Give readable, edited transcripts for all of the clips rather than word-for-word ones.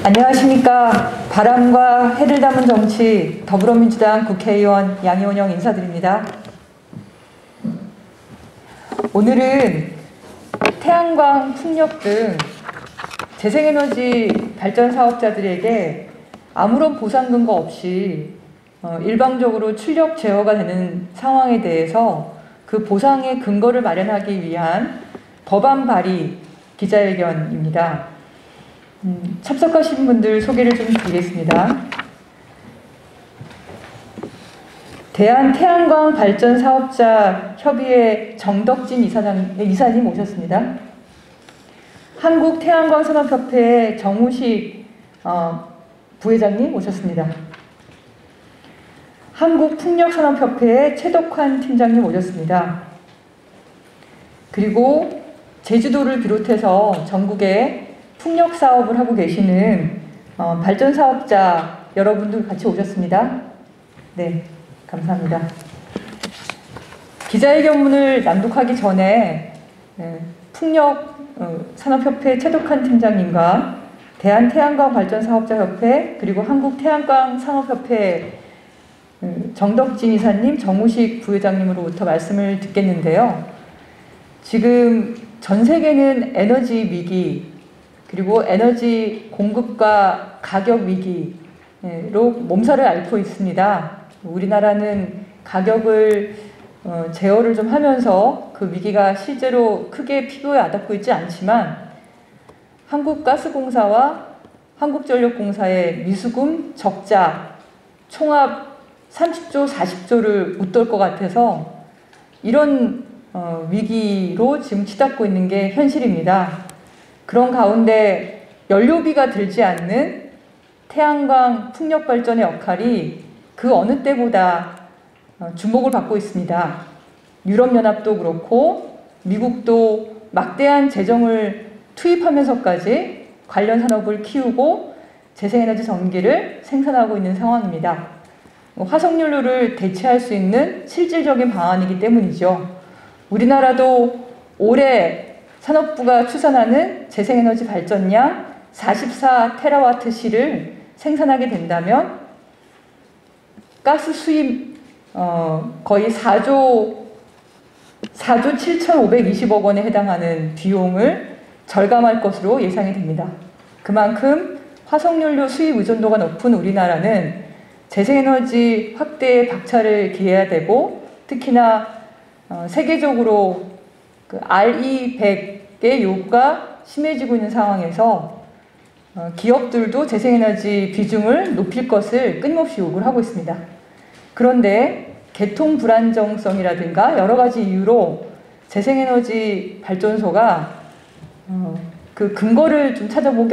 안녕하십니까. 바람과 해를 담은 정치 더불어민주당 국회의원 양이원영 인사드립니다. 오늘은 태양광, 풍력 등 재생에너지 발전 사업자들에게 아무런 보상 근거 없이 일방적으로 출력 제어가 되는 상황에 대해서 그 보상의 근거를 마련하기 위한 법안 발의 기자회견입니다. 참석하신 분들 소개를 좀 드리겠습니다. 대한태양광 발전사업자 협의회 정덕진 이사님 오셨습니다. 한국태양광산업협회의 정우식 부회장님 오셨습니다. 한국풍력산업협회의 최덕환 팀장님 오셨습니다. 그리고 제주도를 비롯해서 전국에 풍력 사업을 하고 계시는 발전 사업자 여러분들 같이 오셨습니다. 네, 감사합니다. 기자회견문을 낭독하기 전에 풍력 산업협회 최덕환 팀장님과 대한태양광 발전사업자협회 그리고 한국태양광 산업협회 정덕진 이사님, 정우식 부회장님으로부터 말씀을 듣겠는데요. 지금 전 세계는 에너지 위기 그리고 에너지 공급과 가격 위기로 몸살을 앓고 있습니다. 우리나라는 가격을 제어를 좀 하면서 그 위기가 실제로 크게 피부에 와닿고 있지 않지만 한국가스공사와 한국전력공사의 미수금 적자 총합 30조, 40조를 웃돌 것 같아서 이런 위기로 지금 치닫고 있는 게 현실입니다. 그런 가운데 연료비가 들지 않는 태양광 풍력 발전의 역할이 그 어느 때보다 주목을 받고 있습니다. 유럽연합도 그렇고 미국도 막대한 재정을 투입하면서까지 관련 산업을 키우고 재생에너지 전기를 생산하고 있는 상황입니다. 화석연료를 대체할 수 있는 실질적인 방안이기 때문이죠. 우리나라도 올해 산업부가 추산하는 재생에너지 발전량 44테라와트시를 생산하게 된다면 가스 수입 거의 4조 7,520억 원에 해당하는 비용을 절감할 것으로 예상이 됩니다. 그만큼 화석연료 수입 의존도가 높은 우리나라는 재생에너지 확대에 박차를 기해야 되고 특히나 세계적으로 그 RE100의 요구가 심해지고 있는 상황에서 기업들도 재생에너지 비중을 높일 것을 끊임없이 요구를 하고 있습니다. 그런데 개통 불안정성이라든가 여러 가지 이유로 재생에너지 발전소가 그 근거를 좀 찾아보기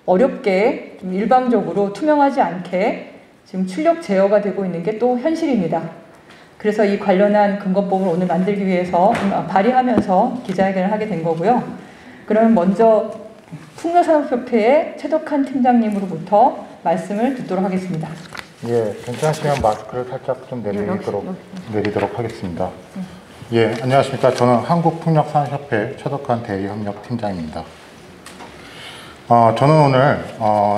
어렵게 좀 일방적으로 투명하지 않게 지금 출력 제어가 되고 있는 게 또 현실입니다. 그래서 이 관련한 근거법을 오늘 만들기 위해서 발의하면서 기자회견을 하게 된 거고요. 그러면 먼저 풍력산업협회의 최덕환 팀장님으로부터 말씀을 듣도록 하겠습니다. 예, 괜찮으시면 마스크를 살짝 좀 내리도록 하겠습니다. 예, 안녕하십니까. 저는 한국풍력산업협회 최덕환 대의협력팀장입니다. 저는 오늘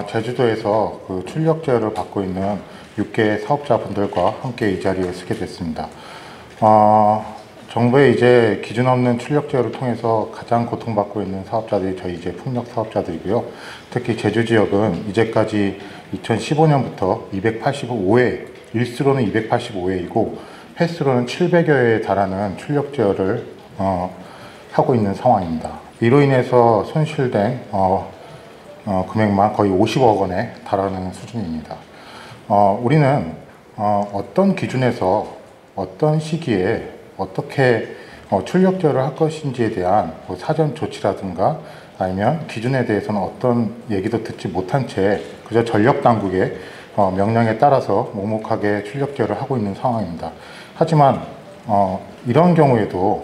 제주도에서 그 출력 제어를 받고 있는 6개 사업자분들과 함께 이 자리에 서게 됐습니다. 정부의 이제 기준 없는 출력 제어를 통해서 가장 고통받고 있는 사업자들이 저희 이제 풍력 사업자들이고요. 특히 제주 지역은 이제까지 2015년부터 285회, 일수로는 285회이고 횟수로는 700여 회에 달하는 출력 제어를 하고 있는 상황입니다. 이로 인해서 손실된 금액만 거의 50억 원에 달하는 수준입니다. 우리는 어떤 기준에서 어떤 시기에 어떻게 출력 제어를 할 것인지에 대한 사전 조치라든가 아니면 기준에 대해서는 어떤 얘기도 듣지 못한 채 그저 전력 당국의 명령에 따라서 묵묵하게 출력 제어를 하고 있는 상황입니다. 하지만 이런 경우에도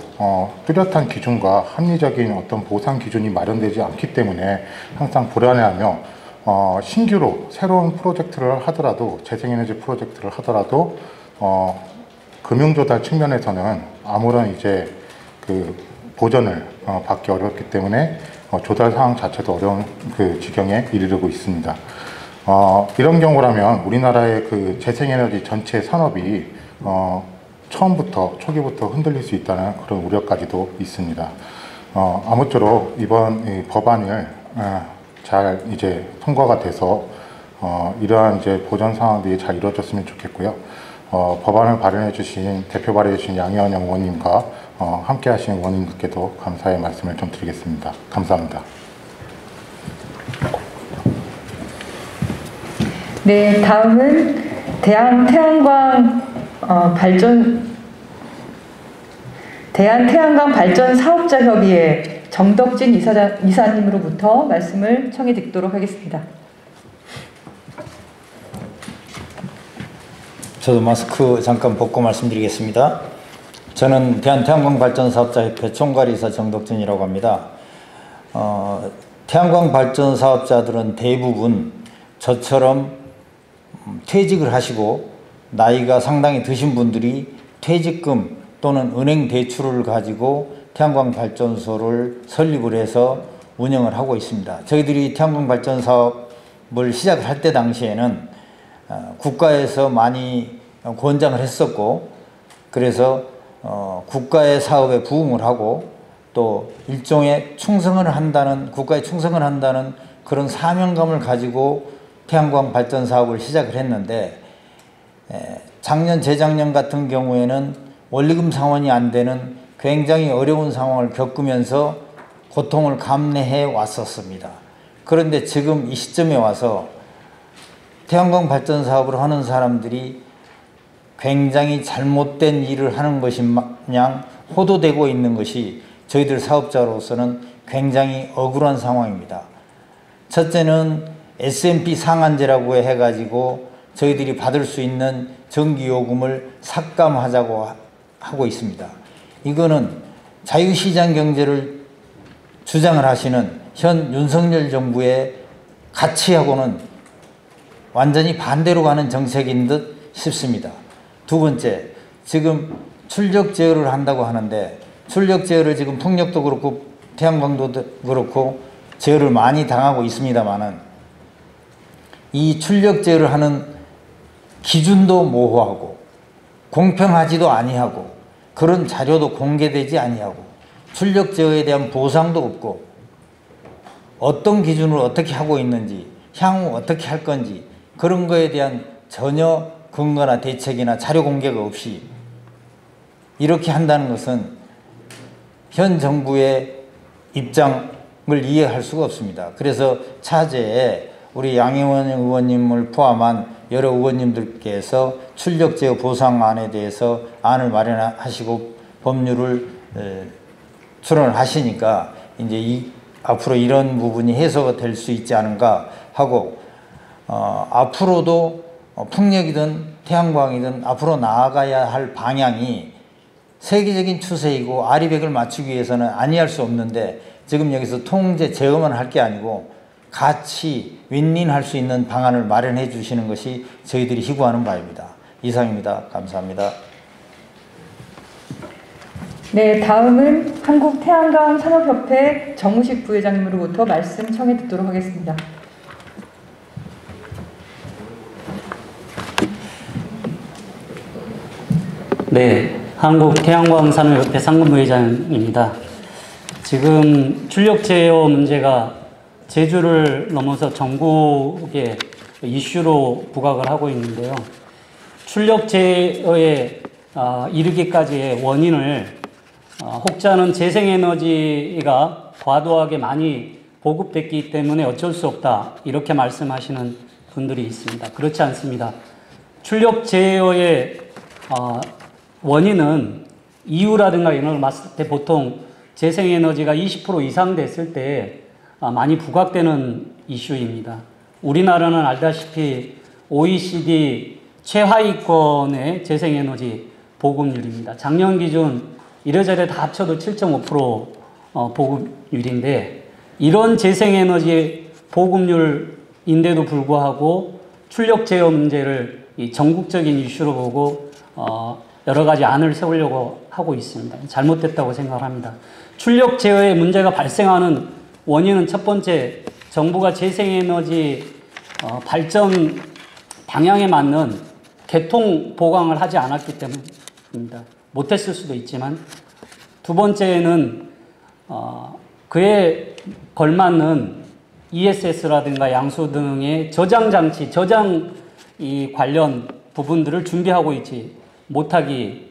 뚜렷한 기준과 합리적인 어떤 보상 기준이 마련되지 않기 때문에 항상 불안해하며 신규로 새로운 프로젝트를 하더라도 재생에너지 프로젝트를 하더라도 금융조달 측면에서는 아무런 이제 그 보전을 받기 어렵기 때문에 조달 상황 자체도 어려운 그 지경에 이르르고 있습니다. 이런 경우라면 우리나라의 그 재생에너지 전체 산업이 초기부터 흔들릴 수 있다는 그런 우려까지도 있습니다. 아무쪼록 이번 이 법안을 잘 이제 통과가 돼서 이러한 이제 보전 상황들이 잘 이루어졌으면 좋겠고요. 법안을 발의해 주신 대표 발의해 주신 양혜원 의원님과 함께 하신 의원님들께도 감사의 말씀을 좀 드리겠습니다. 감사합니다. 네, 다음은 대한태양광 발전 사업자 협의회 정덕진 이사님으로부터 말씀을 청해 듣도록 하겠습니다. 저도 마스크 잠깐 벗고 말씀드리겠습니다. 저는 대한태양광 발전 사업자 협회 총괄이사 정덕진이라고 합니다. 태양광 발전 사업자들은 대부분 저처럼 퇴직을 하시고 나이가 상당히 드신 분들이 퇴직금 또는 은행 대출을 가지고 태양광 발전소를 설립을 해서 운영을 하고 있습니다. 저희들이 태양광 발전 사업을 시작을 할 때 당시에는 국가에서 많이 권장을 했었고, 그래서 국가의 사업에 부응을 하고 또 일종의 국가에 충성을 한다는 그런 사명감을 가지고 태양광 발전 사업을 시작을 했는데, 작년 재작년 같은 경우에는 원리금 상환이 안 되는 굉장히 어려운 상황을 겪으면서 고통을 감내해 왔었습니다. 그런데 지금 이 시점에 와서 태양광 발전 사업을 하는 사람들이 굉장히 잘못된 일을 하는 것이 마냥 호도되고 있는 것이 저희들 사업자로서는 굉장히 억울한 상황입니다. 첫째는 SMP 상한제라고 해가지고 저희들이 받을 수 있는 전기요금을 삭감하자고 하고 있습니다. 이거는 자유시장 경제를 주장을 하시는 현 윤석열 정부의 가치하고는 완전히 반대로 가는 정책인 듯 싶습니다. 두 번째, 지금 출력 제어를 한다고 하는데, 출력 제어를 지금 풍력도 그렇고 태양광도 그렇고 제어를 많이 당하고 있습니다만은, 이 출력 제어를 하는 기준도 모호하고 공평하지도 아니하고 그런 자료도 공개되지 아니하고 출력 제어에 대한 보상도 없고 어떤 기준으로 어떻게 하고 있는지, 향후 어떻게 할 건지 그런 거에 대한 전혀 근거나 대책이나 자료 공개가 없이 이렇게 한다는 것은 현 정부의 입장을 이해할 수가 없습니다. 그래서 차제에 우리 양혜원 의원님을 포함한 여러 의원님들께서 출력 제어 보상안에 대해서 안을 마련하시고 법률을 출원을 하시니까 이제 앞으로 이런 부분이 해소가 될 수 있지 않은가 하고, 앞으로도 풍력이든 태양광이든 앞으로 나아가야 할 방향이 세계적인 추세이고 아리백을 맞추기 위해서는 아니할 수 없는데, 지금 여기서 통제 제어만 할 게 아니고 같이 윈윈할 수 있는 방안을 마련해 주시는 것이 저희들이 희구하는 바입니다. 이상입니다. 감사합니다. 네, 다음은 한국태양광 산업협회 정우식 부회장님으로부터 말씀 청해 듣도록 하겠습니다. 네, 한국태양광산업협회 상근부회장입니다. 지금 출력 제어 문제가 제주를 넘어서 전국의 이슈로 부각을 하고 있는데요. 출력 제어에 이르기까지의 원인을 혹자는 재생에너지가 과도하게 많이 보급됐기 때문에 어쩔 수 없다, 이렇게 말씀하시는 분들이 있습니다. 그렇지 않습니다. 출력 제어의 원인은 이유라든가 이런 걸 봤을 때 보통 재생에너지가 20% 이상 됐을 때 많이 부각되는 이슈입니다. 우리나라는 알다시피 OECD 최하위권의 재생에너지 보급률입니다. 작년 기준 이래저래 다 합쳐도 7.5% 보급률인데, 이런 재생에너지 보급률인데도 불구하고 출력 제어 문제를 이 전국적인 이슈로 보고 여러 가지 안을 세우려고 하고 있습니다. 잘못됐다고 생각합니다. 출력 제어에 문제가 발생하는 원인은 첫 번째, 정부가 재생에너지 발전 방향에 맞는 개통 보강을 하지 않았기 때문입니다. 못했을 수도 있지만, 두 번째는 그에 걸맞는 ESS라든가 양수 등의 저장 장치, 저장 이 관련 부분들을 준비하고 있지 못하기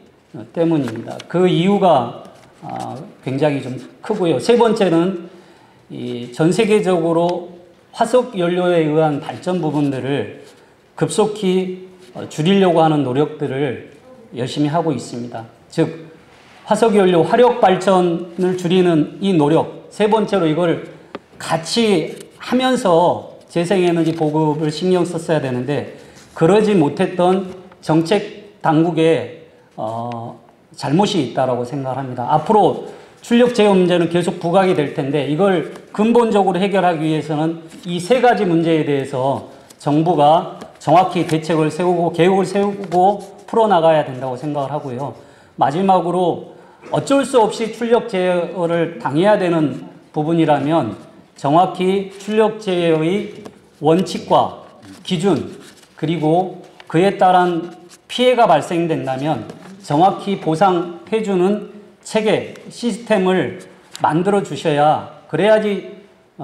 때문입니다. 그 이유가 굉장히 좀 크고요. 세 번째는 전 세계적으로 화석 연료에 의한 발전 부분들을 급속히 줄이려고 하는 노력들을 열심히 하고 있습니다. 즉 화석 연료 화력 발전을 줄이는 이 노력, 세 번째로 이걸 같이 하면서 재생에너지 보급을 신경 썼어야 되는데 그러지 못했던 정책 당국의 잘못이 있다고 생각합니다. 앞으로 출력 제어 문제는 계속 부각이 될 텐데 이걸 근본적으로 해결하기 위해서는 이 세 가지 문제에 대해서 정부가 정확히 대책을 세우고 계획을 세우고 풀어나가야 된다고 생각을 하고요. 마지막으로 어쩔 수 없이 출력 제어를 당해야 되는 부분이라면 정확히 출력 제어의 원칙과 기준 그리고 그에 따른 피해가 발생된다면 정확히 보상해주는 체계, 시스템을 만들어 주셔야 그래야지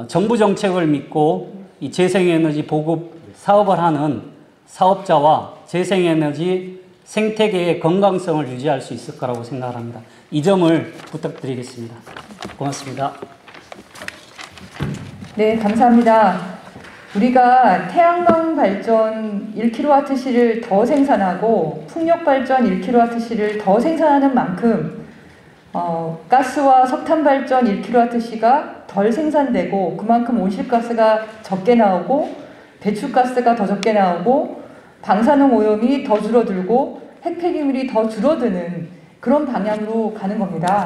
정부 정책을 믿고 이 재생에너지 보급 사업을 하는 사업자와 재생에너지 생태계의 건강성을 유지할 수 있을 거라고 생각합니다. 이 점을 부탁드리겠습니다. 고맙습니다. 네, 감사합니다. 우리가 태양광 발전 1kWh를 더 생산하고 풍력 발전 1kWh를 더 생산하는 만큼 가스와 석탄 발전 1kWh가 덜 생산되고 그만큼 온실가스가 적게 나오고 배출가스가 더 적게 나오고 방사능 오염이 더 줄어들고 핵폐기물이 더 줄어드는 그런 방향으로 가는 겁니다.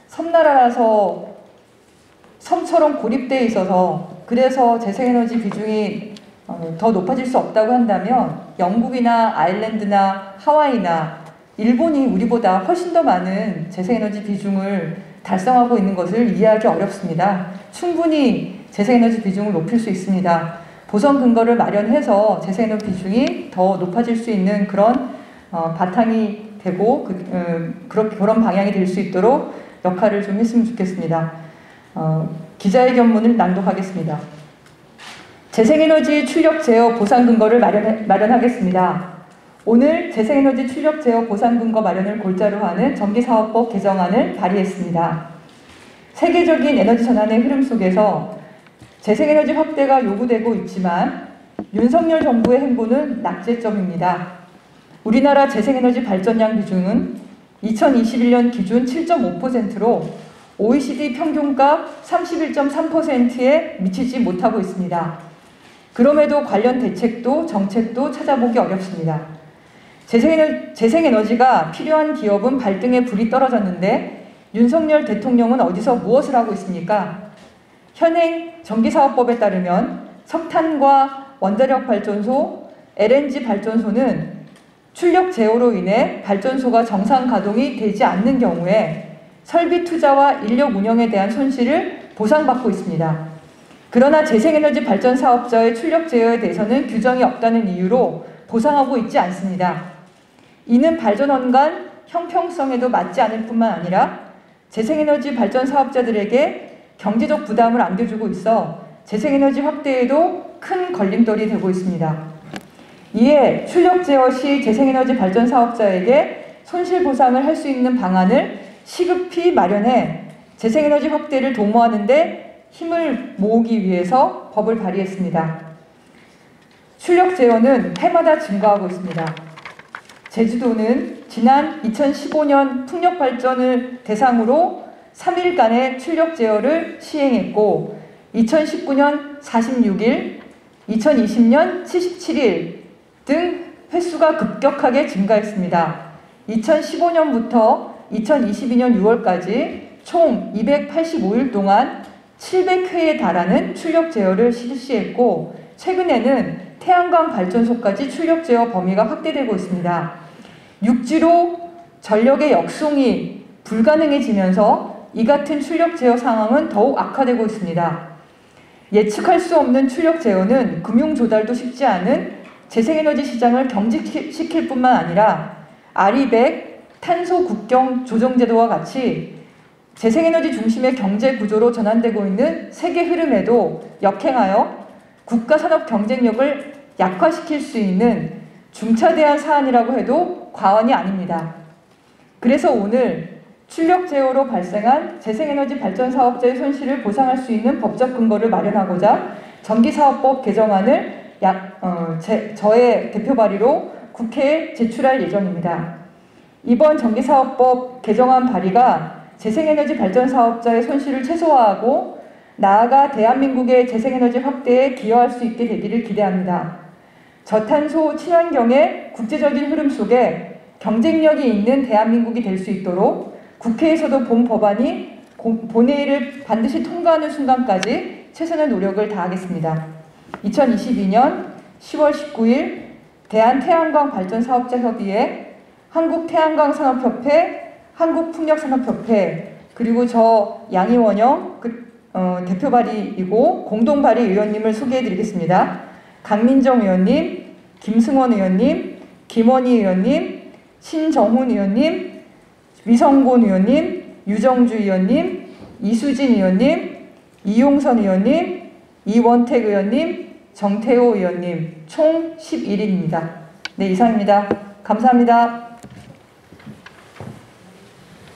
섬나라라서 섬처럼 고립되어 있어서 그래서 재생에너지 비중이 더 높아질 수 없다고 한다면 영국이나 아일랜드나 하와이나 일본이 우리보다 훨씬 더 많은 재생에너지 비중을 달성하고 있는 것을 이해하기 어렵습니다. 충분히 재생에너지 비중을 높일 수 있습니다. 보선 근거를 마련해서 재생에너지 비중이 더 높아질 수 있는 그런 바탕이 되고 그런 방향이 될 수 있도록 역할을 좀 했으면 좋겠습니다. 기자회견문을 낭독하겠습니다. 재생에너지 출력 제어 보상 근거를 마련하겠습니다. 오늘 재생에너지 출력 제어 보상 근거 마련을 골자로 하는 전기사업법 개정안을 발의했습니다. 세계적인 에너지 전환의 흐름 속에서 재생에너지 확대가 요구되고 있지만 윤석열 정부의 행보는 낙제점입니다. 우리나라 재생에너지 발전량 비중은 2021년 기준 7.5%로 OECD 평균값 31.3%에 미치지 못하고 있습니다. 그럼에도 관련 대책도 정책도 찾아보기 어렵습니다. 재생에너지가 필요한 기업은 발등에 불이 떨어졌는데 윤석열 대통령은 어디서 무엇을 하고 있습니까? 현행 전기사업법에 따르면 석탄과 원자력 발전소, LNG 발전소는 출력 제어로 인해 발전소가 정상 가동이 되지 않는 경우에 설비 투자와 인력 운영에 대한 손실을 보상받고 있습니다. 그러나 재생에너지 발전 사업자의 출력 제어에 대해서는 규정이 없다는 이유로 보상하고 있지 않습니다. 이는 발전원 간 형평성에도 맞지 않을 뿐만 아니라 재생에너지 발전 사업자들에게 경제적 부담을 안겨주고 있어 재생에너지 확대에도 큰 걸림돌이 되고 있습니다. 이에 출력 제어 시 재생에너지 발전 사업자에게 손실 보상을 할 수 있는 방안을 시급히 마련해 재생에너지 확대를 도모하는 데 힘을 모으기 위해서 법을 발의했습니다. 출력 제어는 해마다 증가하고 있습니다. 제주도는 지난 2015년 풍력 발전을 대상으로 3일간의 출력 제어를 시행했고 2019년 46일, 2020년 77일 등 횟수가 급격하게 증가했습니다. 2015년부터 2022년 6월까지 총 285일 동안 700회에 달하는 출력 제어를 실시했고 최근에는 태양광 발전소까지 출력 제어 범위가 확대되고 있습니다. 육지로 전력의 역송이 불가능해지면서 이 같은 출력 제어 상황은 더욱 악화되고 있습니다. 예측할 수 없는 출력 제어는 금융 조달도 쉽지 않은 재생에너지 시장을 경직시킬 뿐만 아니라 아리백 탄소 국경 조정제도와 같이 재생에너지 중심의 경제 구조로 전환되고 있는 세계 흐름에도 역행하여 국가 산업 경쟁력을 약화시킬 수 있는 중차대한 사안이라고 해도 과언이 아닙니다. 그래서 오늘 출력 제어로 발생한 재생에너지 발전 사업자의 손실을 보상할 수 있는 법적 근거를 마련하고자 전기사업법 개정안을 저의 대표 발의로 국회에 제출할 예정입니다. 이번 전기사업법 개정안 발의가 재생에너지 발전 사업자의 손실을 최소화하고 나아가 대한민국의 재생에너지 확대에 기여할 수 있게 되기를 기대합니다. 저탄소 친환경의 국제적인 흐름 속에 경쟁력이 있는 대한민국이 될 수 있도록 국회에서도 본 법안이 본회의를 반드시 통과하는 순간까지 최선의 노력을 다하겠습니다. 2022년 10월 19일 대한태양광발전사업자협의회, 한국태양광산업협회, 한국풍력산업협회, 그리고 저 양희원영 대표 발의이고 공동 발의 의원님을 소개해드리겠습니다. 강민정 의원님, 김승원 의원님, 김원희 의원님, 신정훈 의원님, 위성곤 의원님, 유정주 의원님, 이수진 의원님, 이용선 의원님, 이원택 의원님, 정태호 의원님 총 11인입니다. 네, 이상입니다. 감사합니다.